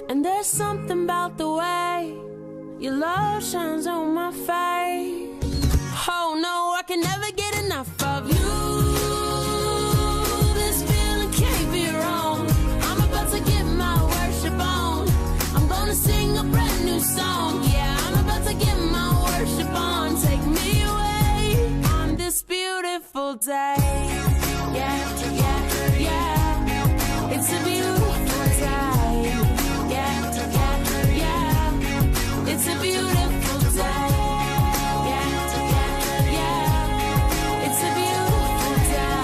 And there's something about the way your love shines on my face. Oh no, I can never get enough of you. This feeling can't be wrong. I'm about to get my worship on. I'm gonna sing a brand new song. Yeah, I'm about to get my worship on. Take me away on this beautiful day. Yeah, yeah, yeah. It's a beautiful day. Yeah, yeah, yeah. It's a beautiful day. Yeah, yeah, yeah. It's a beautiful day.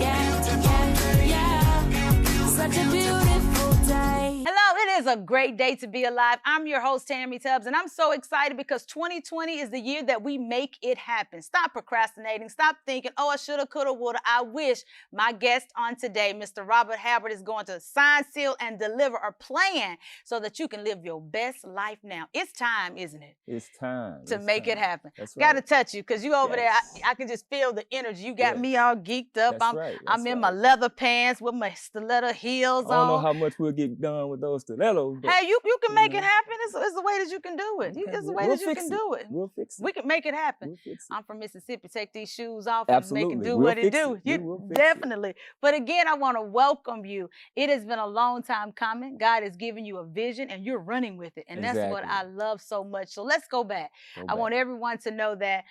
Yeah, yeah, yeah. Such a beautiful day. Hello, it is a great day to be alive. I'm your host, Tammie Tubbs, and I'm so excited because 2020 is the year that we make it happen. Stop procrastinating. Stop thinking, oh, I shoulda, coulda, woulda. I wish. My guest on today, Mr. Robert Halbert, is going to sign, seal, and deliver a plan so that you can live your best life now. It's time, isn't it? It's time. To make it happen. That's Got to right. touch you because you over Yes. there, I can just feel the energy. You got Yes. me all geeked up. That's right. I'm That's in my right. leather pants with my stiletto heels I don't know on. how much we'll get done with those stilettos. But, Hey, you can make it know. happen. It's the way that you can do it. Okay, It's the we'll- way we'll that you fix can it. do it. We'll fix it. We can make it happen. We'll fix it. I'm from Mississippi. Take these shoes off Absolutely. and make it do We'll what it fix do. it. We You will fix it. definitely. But again, I want to welcome you. It has been a long time coming. God has given you a vision and you're running with it. And that's what I Exactly. love so much. So let's go back. Go I back. want everyone to know that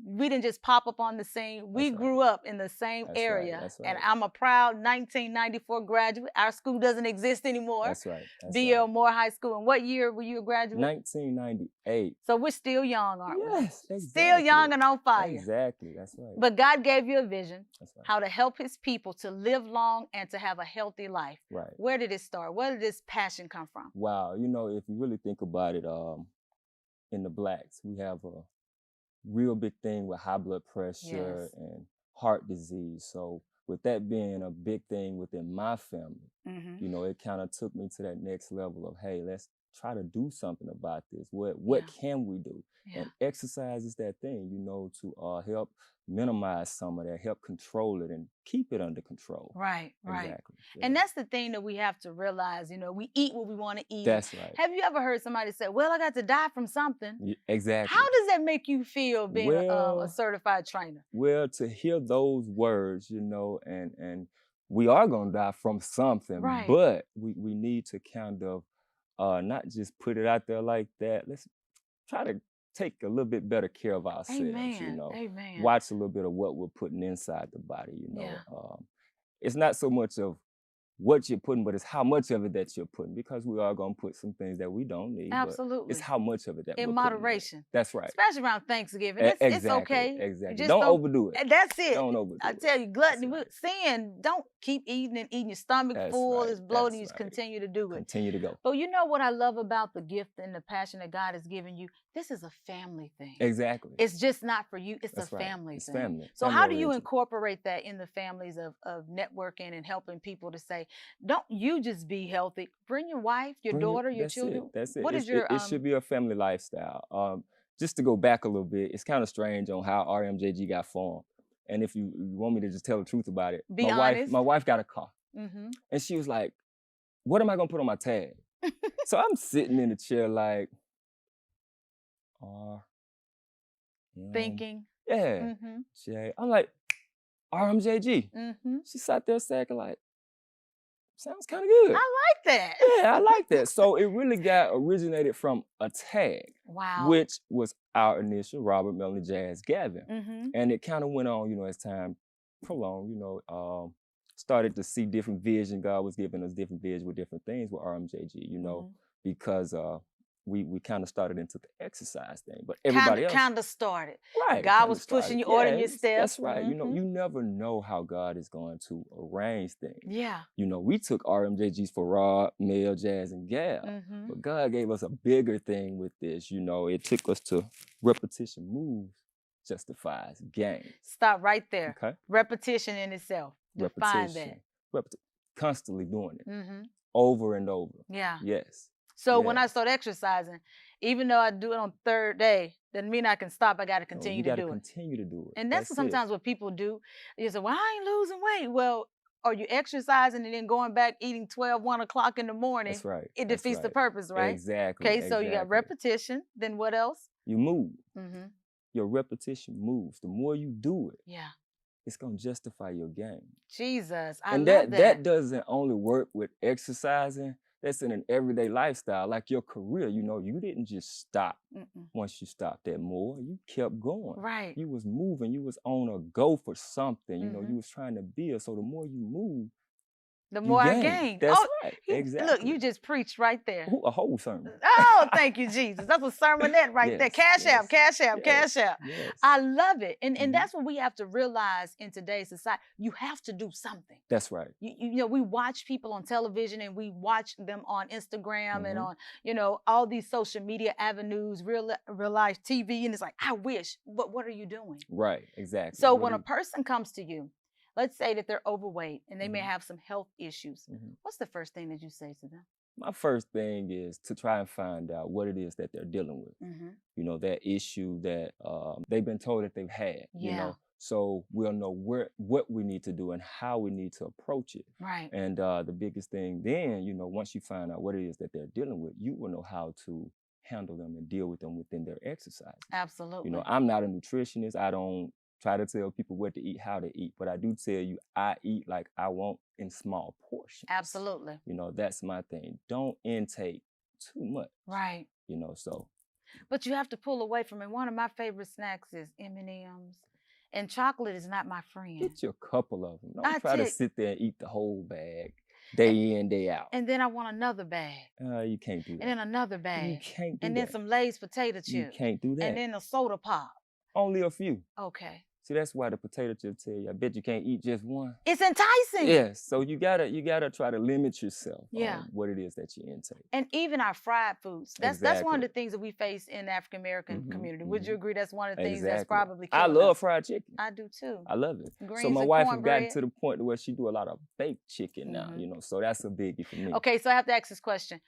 we didn't just pop up on the scene. We That's right. grew up in the same That's right. area. That's And right. I'm a proud 1994 graduate. Our school doesn't exist anymore. That's right. That's B.L. right. Moore High School. And what year were you a graduate? 1998. So we're still young, aren't we? Yes, Still exactly. young and on fire. Exactly. That's right. But God gave you a vision That's right. how to help his people to live long and to have a healthy life. Right. Where did it start? Where did this passion come from? Wow. You know, if you really think about it, in the blacks, we have a real big thing with high blood pressure Yes. and heart disease. So with that being a big thing within my family, Mm-hmm. you know, it kind of took me to that next level of, hey, let's try to do something about this. What can we do? Yeah. And exercise is that thing, you know, to help minimize some of that, help control it and keep it under control. Right, right. Exactly. And Yeah. that's the thing that we have to realize, you know, we eat what we want to eat. That's right. Have you ever heard somebody say, well, I got to die from something? Exactly. How does that make you feel being a Well, certified trainer? Well, to hear those words, you know, and we are gonna die from something, Right. but we need to kind of not just put it out there like that. Let's try to take a little bit better care of ourselves, you Amen. know. Amen. Watch a little bit of what we're putting inside the body, you know. Yeah. It's not so much of what you're putting, but it's how much of it that you're putting, because we are gonna put some things that we don't need. But Absolutely. it's how much of it that In we're putting moderation. That's right. Especially around Thanksgiving. Exactly. It's okay. Exactly. Just Don't overdo it. That's it. Don't overdo I it. tell you, gluttony, That's right. sin, don't keep eating and eating your stomach That's full, right. it's bloating, you That's just right. continue to do it. Continue to go. But you know what I love about the gift and the passion that God has given you? This is a family thing. Exactly. It's just not for you, it's That's a right. family It's thing. family. So Family how do you oriented. incorporate that in the families of networking and helping people to say, don't you just be healthy, bring your wife, your Bring daughter, your that's children. It. That's it. What is your it should be a family lifestyle. Just to go back a little bit, it's kind of strange on how RMJG got formed. And if you want me to just tell the truth about it, Be honest. my wife got a car. Mm-hmm. And she was like, what am I gonna put on my tag? So I'm sitting in the chair like, Thinking. Yeah. Mm-hmm. J. I'm like, RMJG. Mm-hmm. She sat there second like, sounds kind of good. I like that. Yeah, I like that. So it really got originated from a tag, Wow. which was our initial Robert, Melanie, Jazz, Gavin. Mm-hmm. And it kind of went on, you know, as time prolonged, you know, started to see different vision. God was giving us different vision with different things with RMJG, you know, because we kind of started into the exercise thing. But everybody else. Kind of started. Right. God kinda was pushing started. you, ordering your Yes, steps. That's right. You know, Mhm. you never know how God is going to arrange things. Yeah. You know, we took RMJGs for Rob, Mel, Jazz, and Gal. Mm-hmm. But God gave us a bigger thing with this. You know, it took us to repetition moves justifies gain. Stop right there. Okay? Repetition in itself. Define that. Repetition. Constantly doing it. Mm-hmm. Over and over. Yeah. Yes. So when Yeah. I start exercising, even though I do it on third day, doesn't mean I can stop. I got to No, continue you to gotta do it. continue to do it. And that's it. sometimes what people do. You say, well, I ain't losing weight. Well, or you exercising and then going back eating 12, 1 o'clock in the morning, That's right. it That's defeats the right. purpose, right? Exactly. Okay, so you got exactly. repetition. Then what else? You move. Mm-hmm. Your repetition moves. The more you do it, Yeah. it's gonna justify your game. Jesus, I And love that doesn't only work with exercising. That's in an everyday lifestyle, like your career. You know, you didn't just stop once you stopped at more. You kept going. Right. You was moving. You was on a go for something. You know, you was trying to build. So the more you move, the you more I gain. gain. That's oh, right. Look, Exactly. you just preached right there. Ooh, a whole sermon. Oh, thank you, Jesus. That's a sermonette right there. Yes, Cash out, cash out, yes, cash out. yes. I love it. And that's what we have to realize in today's society. You have to do something. That's right. You know, we watch people on television and we watch them on Instagram and on, you know, all these social media avenues, real life TV. And it's like, I wish, but what are you doing? Right, exactly. So when a person comes to you, let's say that they're overweight and they may have some health issues. What's the first thing that you say to them? My first thing is to try and find out what it is that they're dealing with. You know, that issue that they've been told that they've had, you know, so we'll know what we need to do and how we need to approach it. Right. And the biggest thing then, you know, once you find out what it is that they're dealing with, you will know how to handle them and deal with them within their exercise. Absolutely. You know, I'm not a nutritionist. I don't try to tell people what to eat, how to eat, but I do tell you I eat like I want in small portions. Absolutely. You know, that's my thing. Don't intake too much. Right. You know, so. But you have to pull away from it. One of my favorite snacks is M&Ms. And chocolate is not my friend. Get you a couple of them. Don't try to sit there and eat the whole bag day in, day out. And then I want another bag. You can't do that. And then another bag. You can't do that. And then some Lay's potato chips. You can't do that. And then a soda pop. Only a few. Okay. See, that's why the potato chip tell you, I bet you can't eat just one. It's enticing. Yes, so you gotta try to limit yourself on what it is that you intake. And even our fried foods. That's one of the things that we face in the African American community. Would you agree that's one of the things that's probably killing I love us? fried chicken. I do too. I love it. Greens so my and wife has cornbread. gotten to the point where she do a lot of baked chicken now, you know, so that's a biggie for me. Okay, so I have to ask this question.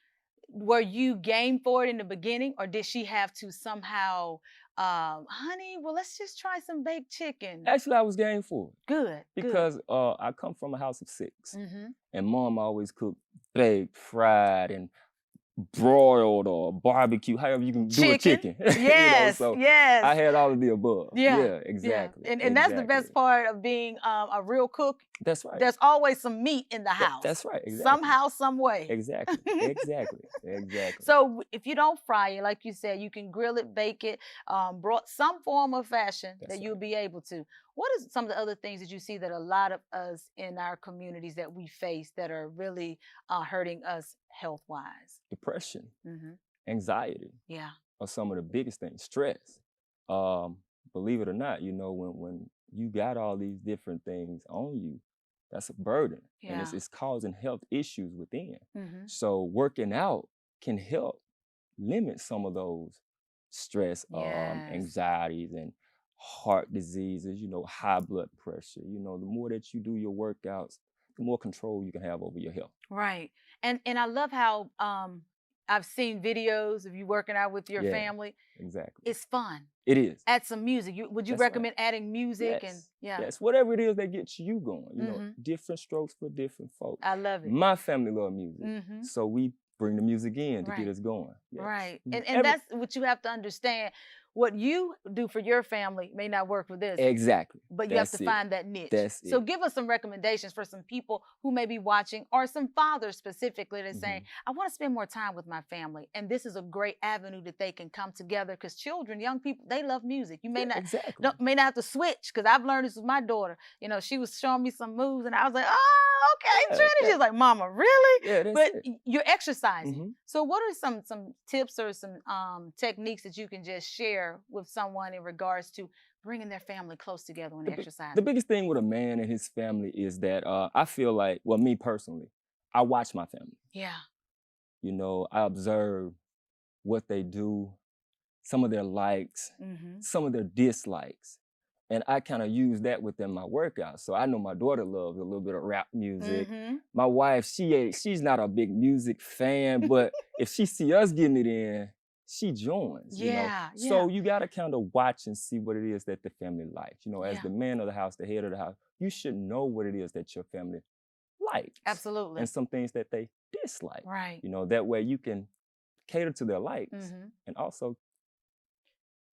Were you game for it in the beginning, or did she have to somehow, honey, well, let's just try some baked chicken? Actually, I was game for it. Good. Because I come from a house of 6. And mom always cooked baked, fried, and broiled or barbecue, however you can do a chicken. Yes, you know, so yes. I had all of the above. Yeah, exactly. Yeah. And that's the best part of being a real cook. That's right. There's always some meat in the house. That's right. Exactly. Somehow, some way. Exactly. Exactly. So if you don't fry it, like you said, you can grill it, bake it, brought some form of fashion that you'll be able to. What is some of the other things that you see that a lot of us in our communities that we face that are really hurting us health-wise? Depression, anxiety. Yeah. Are some of the biggest things. Stress. Believe it or not, you know, when you got all these different things on you, that's a burden. Yeah. And it's causing health issues within. So working out can help limit some of those stress, anxieties, and heart diseases, you know, high blood pressure. You know, the more that you do your workouts, the more control you can have over your health. Right. And I love how I've seen videos of you working out with your family. Exactly. It's fun. It is. Add some music. Would you recommend adding music? Yes. And yes, whatever it is that gets you going. You know, different strokes for different folks. I love it. My family love music, so we bring the music in to get us going. Yes. Right. And that's what you have to understand. What you do for your family may not work for this. Exactly. But you have to find that niche. So give us some recommendations for some people who may be watching, or some fathers specifically that's saying, I want to spend more time with my family. And this is a great avenue that they can come together, because children, young people, they love music. You may not have to switch, because I've learned this with my daughter. You know, she was showing me some moves and I was like, oh, okay, Trinity. She's like, Mama, really? Yeah, but you're exercising. So what are some tips or some techniques that you can just share with someone in regards to bringing their family close together when exercising? The biggest thing with a man and his family is that I feel like, well, me personally, I watch my family. Yeah. You know, I observe what they do, some of their likes, some of their dislikes. And I kind of use that within my workouts. So I know my daughter loves a little bit of rap music. My wife, she's not a big music fan, but if she see us getting it in, she joins, you know? So you got to kind of watch and see what it is that the family likes. You know, as the man of the house, the head of the house, you should know what it is that your family like. Absolutely. And some things that they dislike. Right. You know, that way you can cater to their likes and also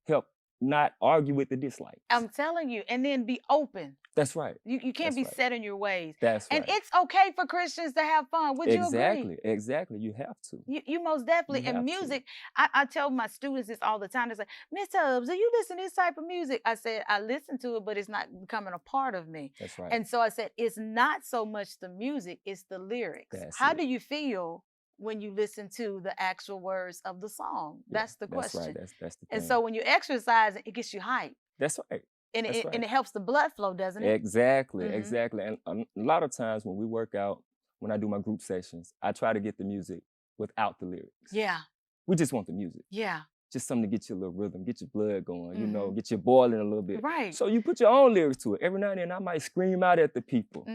help not argue with the dislikes. I'm telling you, and then be open. That's right. You can't be set in your ways. That's right. And it's okay for Christians to have fun. Would you agree? Exactly. You have to. You most definitely. And music, I tell my students this all the time. They say, Miss Tubbs, do you listen to this type of music? I said, I listen to it, but it's not becoming a part of me. That's right. And so I said, it's not so much the music, it's the lyrics. How do you feel when you listen to the actual words of the song? That's the question. That's right. That's the thing. And so when you exercise, it gets you hyped. That's right. And it helps the blood flow, doesn't it? Exactly. And a lot of times when we work out, when I do my group sessions, I try to get the music without the lyrics. Yeah. We just want the music. Yeah. Just something to get your little rhythm, get your blood going, you know, get you boiling a little bit. Right. So you put your own lyrics to it. Every now and then I might scream out at the people.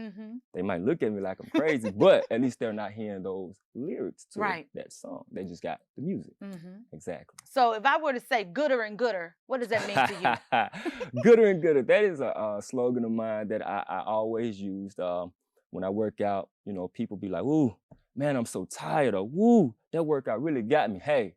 They might look at me like I'm crazy, but at least they're not hearing those lyrics to that song. They just got the music. Exactly. So if I were to say gooder and gooder, what does that mean to you? Gooder and gooder. That is a slogan of mine that I always used when I work out. You know, people be like, "Ooh, man, I'm so tired," or "Woo, that workout really got me." Hey,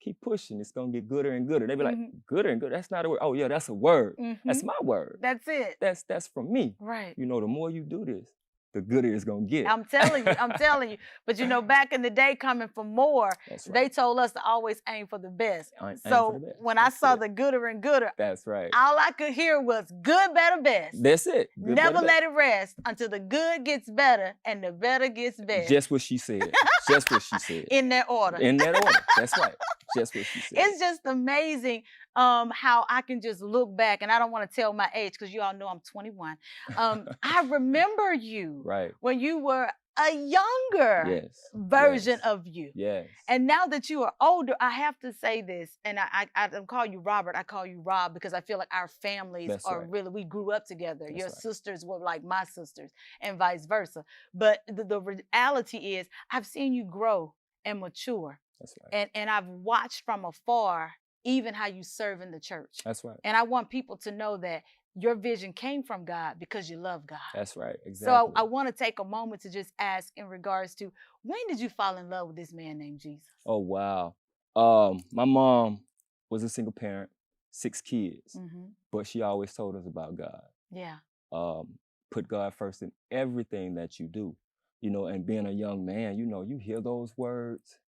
keep pushing. It's gonna get gooder and gooder. They be like, gooder and gooder. That's not a word. Oh yeah, that's a word. That's my word. That's it. That's from me. Right. You know, the more you do this, the gooder it's gonna get. I'm telling you, I'm telling you. But you know, back in the day, coming for more, they told us to always aim for the best. So when I saw the gooder and gooder, that's right. All I could hear was good, better, best. That's it. Good, Never let it rest until the good gets better and the better gets better. Just what she said. Just what she said. In that order. In that order. That's right. Just what she said. It's just amazing how I can just look back, and I don't want to tell my age because you all know I'm 21. I remember you when you were a younger version of you. Yes. And now that you are older, I have to say this, and I don't call you Robert, I call you Rob, because I feel like our families are really, we grew up together. Your sisters were like my sisters and vice versa. But the reality is I've seen you grow and mature. That's right. And I've watched from afar even how you serve in the church. That's right. And I want people to know that your vision came from God because you love God. That's right. Exactly. So I want to take a moment to just ask in regards to, when did you fall in love with this man named Jesus? Oh, wow. My mom was a single parent, 6 kids, but she always told us about God. Yeah. Put God first in everything that you do, you know, and being a young man, you know, you hear those words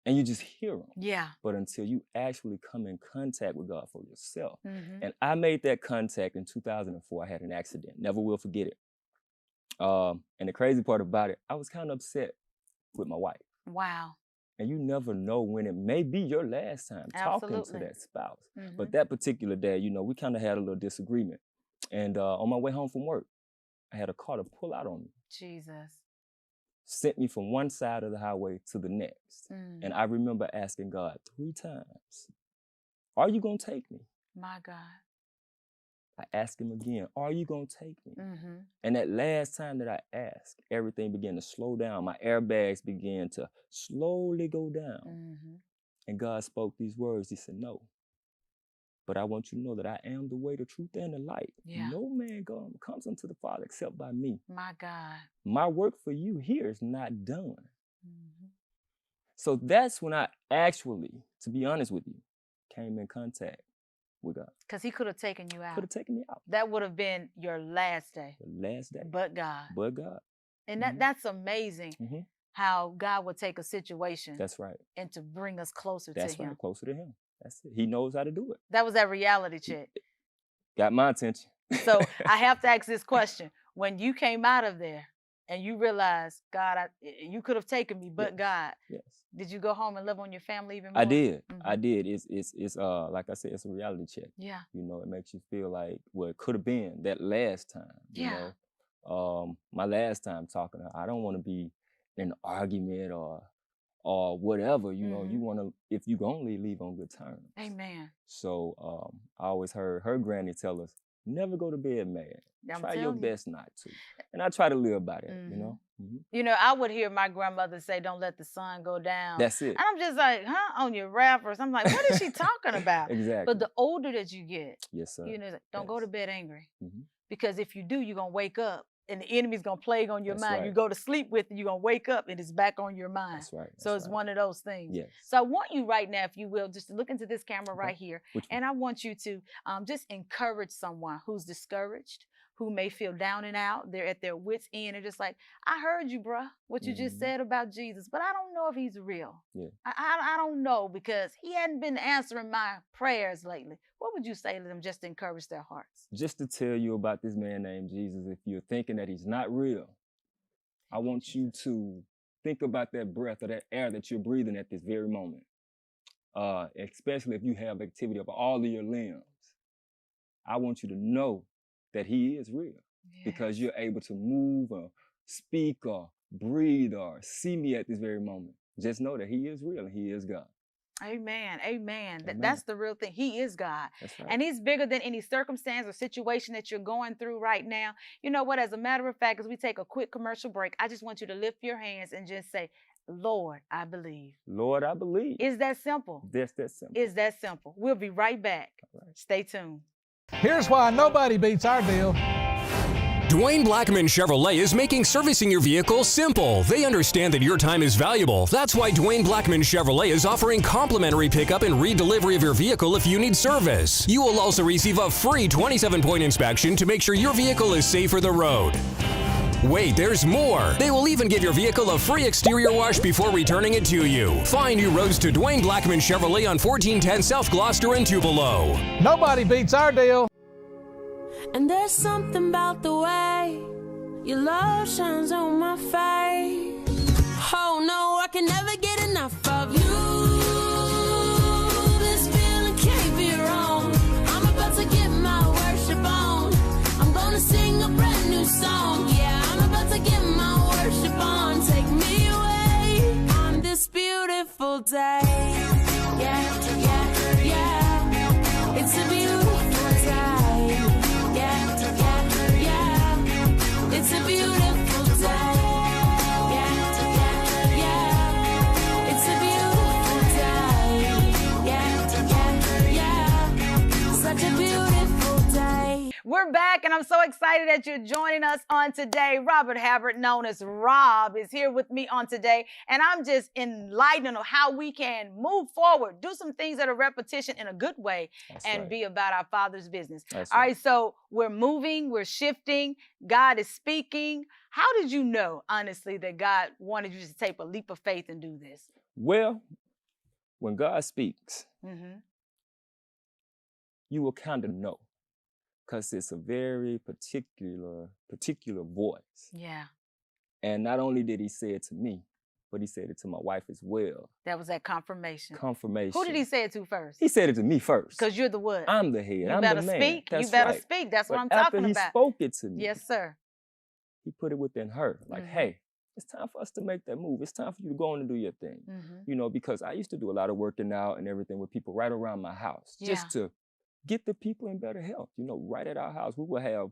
and you just hear them. Yeah. But until you actually come in contact with God for yourself. And I made that contact in 2004. I had an accident. Never will forget it. And the crazy part about it, I was kind of upset with my wife. Wow. And you never know when it may be your last time talking to that spouse. But that particular day, you know, we kind of had a little disagreement. And on my way home from work, I had a car to pull out on me. Jesus. Sent me from one side of the highway to the next. And I remember asking God 3 times, are you going to take me? My God. I asked him again, are you going to take me? And that last time that I asked, everything began to slow down. My airbags began to slowly go down. And God spoke these words. He said, no. But I want you to know that I am the way, the truth, and the light. Yeah. No man comes unto the Father except by me. My God. My work for you here is not done. So that's when I actually, to be honest with you, came in contact with God. Because he could have taken you out. Could have taken me out. That would have been your last day. The last day. But God. But God. And that's amazing how God would take a situation. That's right. And to bring us closer to him. That's right, closer to him. That's it. He knows how to do it. That was that reality check. Got my attention. So I have to ask this question. When you came out of there and you realized, God, you could have taken me, but God. Yes. Did you go home and love on your family even more? I did. I did. It's like I said, it's a reality check. Yeah. You know, it makes you feel like, well, it could have been that last time. You know, my last time talking to her, I don't want to be in an argument or whatever, you know, you want to, if you're going to leave on good terms. Amen. So I always heard her granny tell us, never go to bed mad. Try your best not to. And I try to live by that, you know. You know, I would hear my grandmother say, don't let the sun go down. That's it. And I'm just like, on your rappers. I'm like, what is she talking about? Exactly. But the older that you get, yes, sir. you know, don't go to bed angry. Because if you do, you're going to wake up and the enemy's gonna plague on your That's mind. right. You go to sleep with it, you're gonna wake up and it's back on your mind. That's right. So That's it's right. one of those things. Yes. So I want you right now, if you will, just to look into this camera Okay. right here, Which one? and I want you to just encourage someone who's discouraged, who may feel down and out. They're at their wits' end. They're just like, I heard you, bruh, what you just said about Jesus, but I don't know if he's real. Yeah. I don't know, because he hadn't been answering my prayers lately. What would you say to them just to encourage their hearts? Just to tell you about this man named Jesus, if you're thinking that he's not real, I want you to think about that breath or that air that you're breathing at this very moment. Especially if you have activity of all of your limbs. I want you to know that he is real, because you're able to move or speak or breathe or see me at this very moment. Just know that he is real and he is God. Amen. Amen. Amen. That's the real thing. He is God. That's right. And he's bigger than any circumstance or situation that you're going through right now. You know what? As a matter of fact, as we take a quick commercial break, I just want you to lift your hands and just say, Lord, I believe. Lord, I believe. Is that simple? That's that simple. Is that simple? We'll be right back. All right. Stay tuned. Here's why nobody beats our deal. Dwayne Blackman Chevrolet is making servicing your vehicle simple. They understand that your time is valuable. That's why Dwayne Blackman Chevrolet is offering complimentary pickup and redelivery of your vehicle if you need service. You will also receive a free 27-point inspection to make sure your vehicle is safe for the road. Wait, there's more. They will even give your vehicle a free exterior wash before returning it to you. Find new roads to Dwayne Blackman Chevrolet on 1410 South Gloucester and Tupelo. Nobody beats our deal. And there's something about the way your love shines on my face. Oh no, I can never get enough of you. This feeling can't be wrong. I'm about to get my worship on. I'm gonna sing a brand new song. Yeah, I'm about to get my worship on. Take me away on this beautiful day. Yeah, yeah, yeah. It's a beautiful day. It's a beautiful day. Yeah, yeah, yeah. It's a beautiful day. Yeah, yeah. Such a beautiful day. We're back, and I'm so excited that you're joining us on today. Robert Halbert, known as Rob, is here with me on today, and I'm just enlightened of how we can move forward, do some things that are repetition in a good way, and be about our Father's business. All right, so we're moving, we're shifting, God is speaking. How did you know, honestly, that God wanted you to take a leap of faith and do this? Well, when God speaks, you will kind of know, because it's a very particular voice. Yeah. And not only did he say it to me, but he said it to my wife as well. That was that confirmation. Confirmation. Who did he say it to first? He said it to me first. Because you're the what? I'm the head. You I'm better the man. speak. That's You better right. speak. That's what I'm But talking after he about. spoke it to me, Yes, sir. he put it within her. Like, hey, it's time for us to make that move. It's time for you to go on and do your thing. You know, because I used to do a lot of working out and everything with people right around my house, just to get the people in better health. You know, right at our house, we would have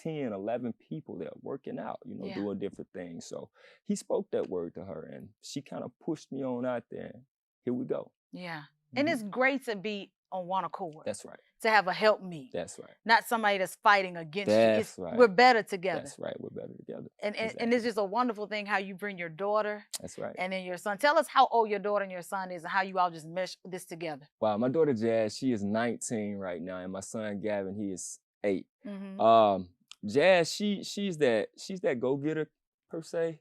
10, 11 people there working out, you know, doing different things. So he spoke that word to her, and she kind of pushed me on out there. And here we go. Yeah. And it's great to be on one accord. That's right. To have a help me. That's right. Not somebody that's fighting against you. That's right. We're better together. That's right. We're better together. And Exactly. it's just a wonderful thing how you bring your daughter. That's right. And then your son. Tell us how old your daughter and your son is and how you all just mesh this together. Wow, my daughter Jazz, she is 19 right now, and my son Gavin, he is 8. Jazz, she's that go-getter per se,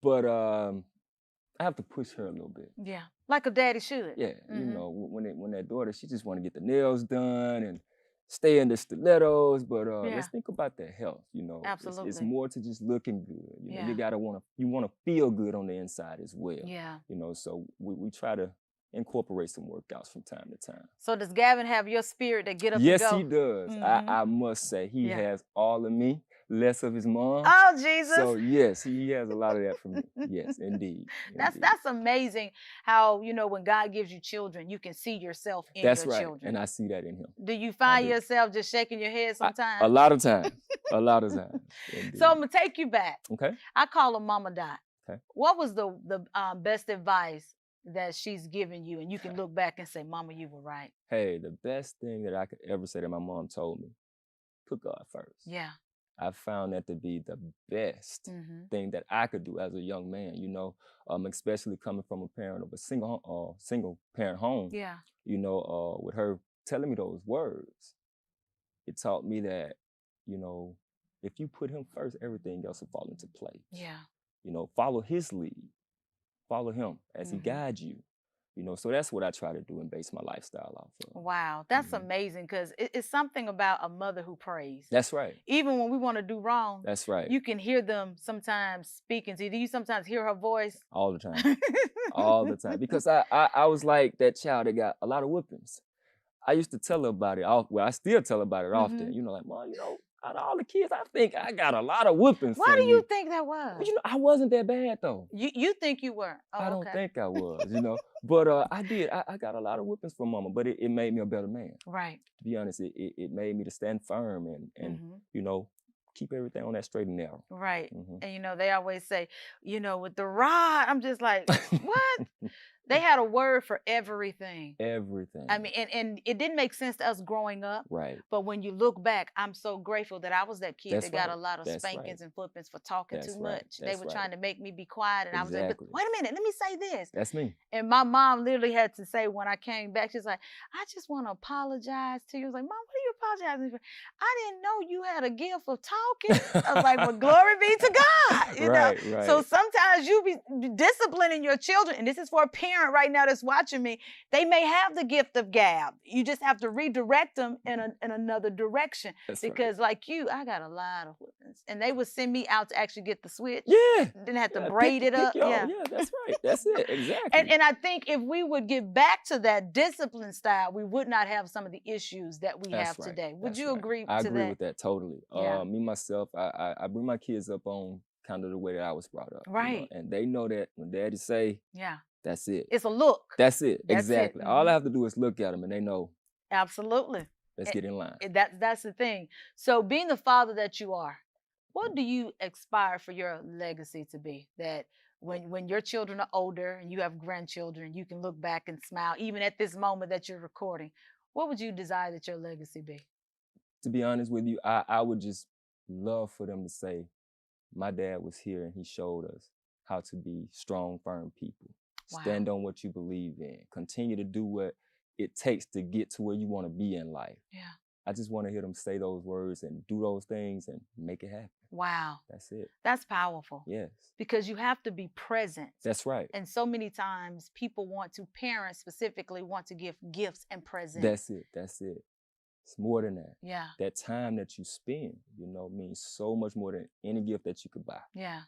but I have to push her a little bit. Yeah, like a daddy should. Yeah, you know, when that daughter, she just want to get the nails done and stay in the stilettos, but let's think about their health. You know, absolutely, it's more to just looking good. You know, you want to feel good on the inside as well. Yeah, you know, so we try to incorporate some workouts from time to time. So does Gavin have your spirit to get up yes, and go? Yes, he does. I must say, he has all of me, less of his mom. Oh, Jesus. So, yes, he has a lot of that from me. Yes, indeed. That's amazing how, you know, when God gives you children, you can see yourself in your children. And I see that in him. Do you find yourself just shaking your head sometimes? A lot of times. A lot of times. Indeed. So I'm going to take you back. Okay. I call her Mama Dot. Okay. What was the best advice that she's given you, and you can look back and say, Mama, you were right? Hey, the best thing that I could ever say that my mom told me, put God first. Yeah. I found that to be the best thing that I could do as a young man, you know, especially coming from a parent of a single parent home, Yeah. you know, with her telling me those words, it taught me that, you know, if you put him first, everything else will fall into place. Yeah. You know, follow his lead, follow him as he guides you. You know, so that's what I try to do and base my lifestyle off of. Wow, that's amazing because it's something about a mother who prays. That's right. Even when we want to do wrong, That's right. you can hear them sometimes speaking to you. Do you sometimes hear her voice? All the time. All the time. Because I was like that child that got a lot of whippings. I used to tell her about it. Well, I still tell her about it often. You know, like, Mom, you know, out of all the kids, I think I got a lot of whippings. Why do you think that was? Well, you know, I wasn't that bad though. You think you were? Oh, I don't think I was, you know. But I did. I got a lot of whippings from Mama, but it made me a better man. Right. To be honest, it made me to stand firm and you know, keep everything on that straight and narrow. Right. And you know, they always say, you know, with the rod, I'm just like, what? They had a word for everything. Everything. I mean, and it didn't make sense to us growing up. Right. But when you look back, I'm so grateful that I was that kid that got a lot of That's spankings right. and flippings for talking That's too right. much. They That's were right. trying to make me be quiet. And I was like, but wait a minute, let me say this. That's me. And my mom literally had to say when I came back, she's like, I just want to apologize to you. I was like, Mom, what are you apologizing for? I didn't know you had a gift of talking. I was like, well, glory be to God. You know? Right. So sometimes you be disciplining your children. And this is for a parent right now that's watching me. They may have the gift of gab. You just have to redirect them in another direction. That's because like you, I got a lot of whippings. And they would send me out to actually get the switch. Yeah. Didn't have to braid it up. Yeah, that's right. That's it. Exactly. And I think if we would get back to that discipline style, we would not have some of the issues that we have today. Would you agree to that? I agree with that totally. Yeah. Me, myself, I bring my kids up on kind of the way that I was brought up. Right. You know? And they know that when daddy say, that's it. It's a look. That's it. That's exactly. it. All I have to do is look at them and they know. Absolutely. Let's get in line. That's the thing. So being the father that you are, what do you aspire for your legacy to be? That when your children are older and you have grandchildren, you can look back and smile, even at this moment that you're recording. What would you desire that your legacy be? To be honest with you, I would just love for them to say, my dad was here and he showed us how to be strong, firm people. Wow. Stand on what you believe in. Continue to do what it takes to get to where you want to be in life. Yeah. I just want to hear them say those words and do those things and make it happen. Wow. That's it. That's powerful. Yes. Because you have to be present. That's right. And so many times parents specifically want to give gifts and presents. That's it. That's it. It's more than that. Yeah. That time that you spend, you know, means so much more than any gift that you could buy. Yeah.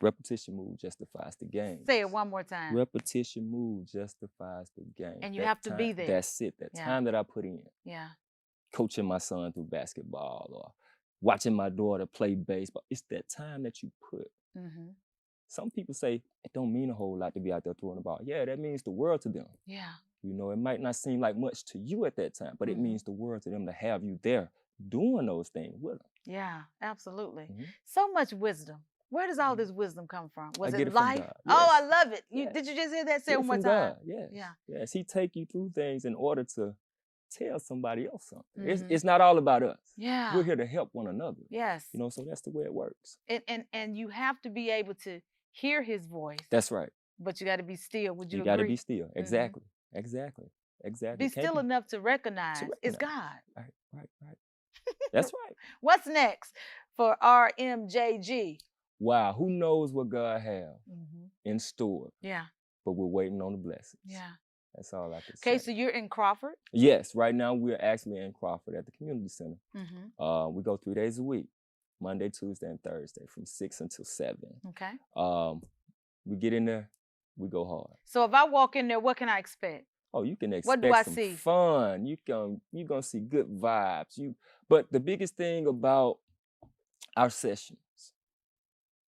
Repetition move justifies the game. Say it one more time. Repetition move justifies the game. And you have to be there. That's it. That time that I put in. Yeah. Coaching my son through basketball or watching my daughter play baseball. It's that time that you put. Some people say it don't mean a whole lot to be out there throwing the ball. Yeah, that means the world to them. Yeah. You know, it might not seem like much to you at that time, but it means the world to them to have you there doing those things with them. Yeah, absolutely. So much wisdom. Where does all this wisdom come from? Was I get it from life? God. Oh, Yes. I love it. Yes. Did you just hear that? Say it Get one more from time. God. Yes. Yeah. Yes. He take you through things in order to tell somebody else something. Mhm. It's not all about us. Yeah. We're here to help one another. Yes. You know, so that's the way it works. And you have to be able to hear his voice. That's right. But you got to be still. Would you You agree? got to be still. Exactly. Exactly. Exactly. Be still enough to recognize it's God. Right, right, right. That's right. What's next for RMJG? Wow, who knows what God have in store? Yeah. But we're waiting on the blessings. Yeah. That's all I can say. Okay, so you're in Crawford? Yes, right now we're actually in Crawford at the community center. We go 3 days a week, Monday, Tuesday, and Thursday from 6 until 7. Okay. We get in there, we go hard. So if I walk in there, what can I expect? Oh, you can expect What do I some see? fun. You're gonna see good vibes. But the biggest thing about our sessions,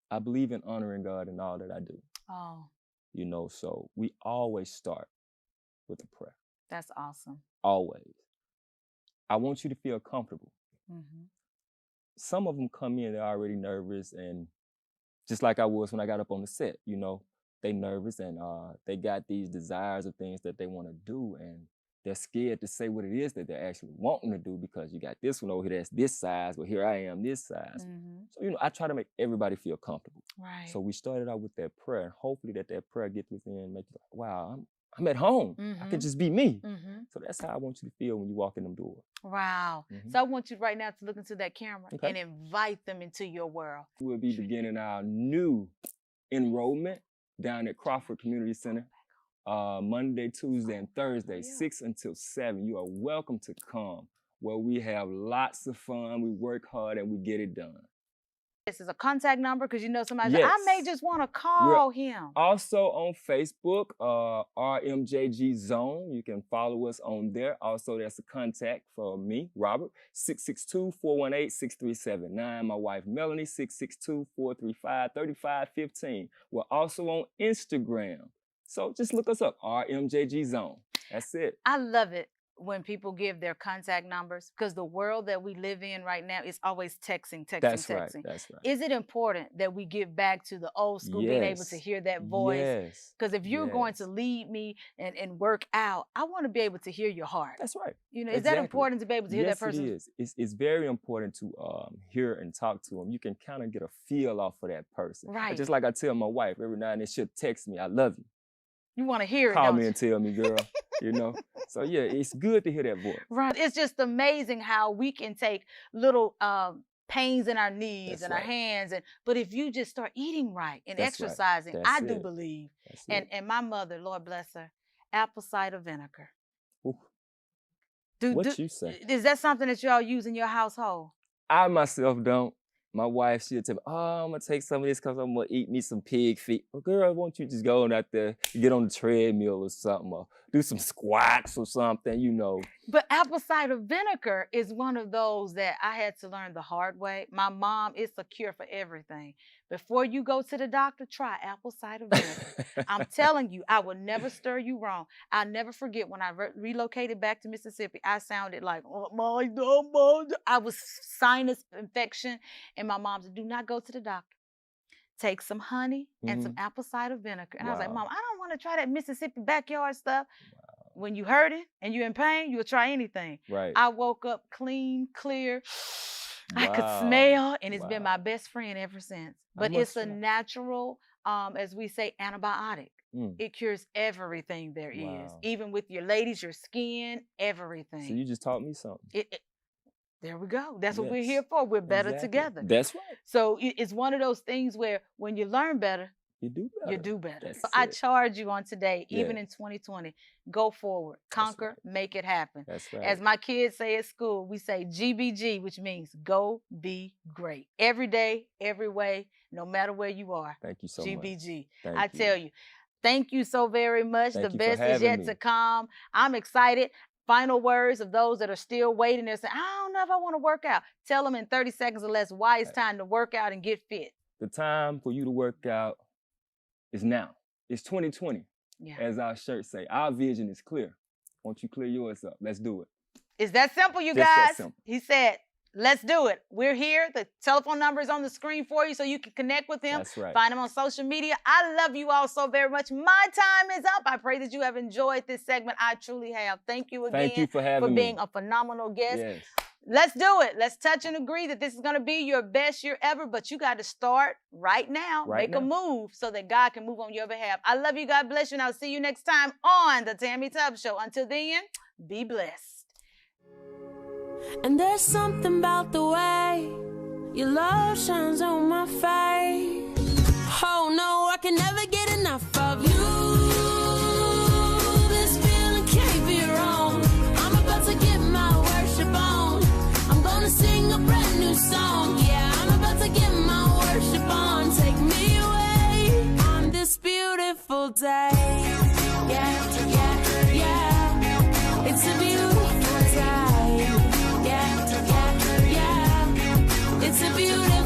I believe in honoring God in all that I do. Oh, You know, so we always start with a prayer. that's awesome. Always. I want you to feel comfortable. Some of them come in, they're already nervous, and just like I was when I got up on the set, you know, they nervous and they got these desires of things that they want to do, and they're scared to say what it is that they're actually wanting to do because you got this one over here that's this size, but here I am this size. So, you know, I try to make everybody feel comfortable. Right. So we started out with that prayer, and hopefully that prayer gets within and make you like, wow, I'm at home. I can just be me. So that's how I want you to feel when you walk in them doors. Wow. So I want you right now to look into that camera and invite them into your world. We'll be beginning our new enrollment down at Crawford Community Center. Monday, Tuesday, and Thursday, 6 until 7. You are welcome to come, where we have lots of fun, we work hard, and we get it done. This is a contact number because you know somebody said, I may just want to call him. Also on Facebook, RMJG Zone. You can follow us on there. Also, there's a contact for me, Robert, 662-418-6379. My wife, Melanie, 662-435-3515. We're also on Instagram. So just look us up, RMJG Zone. That's it. I love it when people give their contact numbers because the world that we live in right now is always texting. That's right. Is it important that we give back to the old school, being able to hear that voice? Because if you're going to lead me and work out, I want to be able to hear your heart. That's right. You know, is that important to be able to hear that person? Yes, it is. It's very important to hear and talk to them. You can kind of get a feel off of that person. Right. Just like I tell my wife every now and then, she'll text me, I love you. You want to hear it, Call me and tell me, girl, you know? So, yeah, it's good to hear that voice. Right. It's just amazing how we can take little pains in our knees and our hands. But if you just start eating right and exercising, I do believe. And my mother, Lord bless her, apple cider vinegar. What you say? Is that something that y'all use in your household? I myself don't. My wife, she'll tell me, oh, I'm going to take some of this because I'm going to eat me some pig feet. Well, girl, why don't you just go out there, get on the treadmill or something, or do some squats or something, you know. But apple cider vinegar is one of those that I had to learn the hard way. My mom, it's a cure for everything. Before you go to the doctor, try apple cider vinegar. I'm telling you, I will never stir you wrong. I'll never forget when I relocated back to Mississippi, I sounded like, I was sinus infection. And my mom said, do not go to the doctor. Take some honey and some apple cider vinegar. And I was like, Mom, I don't want to try that Mississippi backyard stuff. When you hurting and you're in pain, you'll try anything. Right. I woke up clean, clear. I could smell, and it's been my best friend ever since. But it's a natural, as we say, antibiotic. It cures everything there is. Even with your ladies, your skin, everything. So you just taught me something. There we go. That's what we're here for. We're better together. That's right. So it's one of those things where when you learn better, you do better. You do better. So I charge you on today, even in 2020, go forward, conquer, make it happen. That's right. As my kids say at school, we say GBG, which means go be great. Every day, every way, no matter where you are. Thank you so much. GBG. I tell you, thank you so very much. The best is yet to come. I'm excited. Final words of those that are still waiting and saying, I don't know if I want to work out. Tell them in 30 seconds or less why it's time to work out and get fit. The time for you to work out is now. It's 2020, as our shirts say. Our vision is clear. Won't you clear yours up? Let's do it. It's that simple, you guys. That simple. He said, let's do it. We're here. The telephone number is on the screen for you so you can connect with him. That's right. Find him on social media. I love you all so very much. My time is up. I pray that you have enjoyed this segment. I truly have. Thank you again. Thank you for having me. For being a phenomenal guest. Yes. Let's do it. Let's touch and agree that this is going to be your best year ever, but you got to start right now. Make a move so that God can move on your behalf. I love you. God bless you. And I'll see you next time on the Tammie Tubbs Show. Until then, be blessed. And there's something about the way your love shines on my face. Oh no, I can never get enough of you. This feeling can't be wrong. I'm about to get my worship on. I'm gonna sing a brand new song. Yeah, I'm about to get my worship on. Take me away on this beautiful day. Yeah, yeah, yeah. It's a beautiful day. It's a beautiful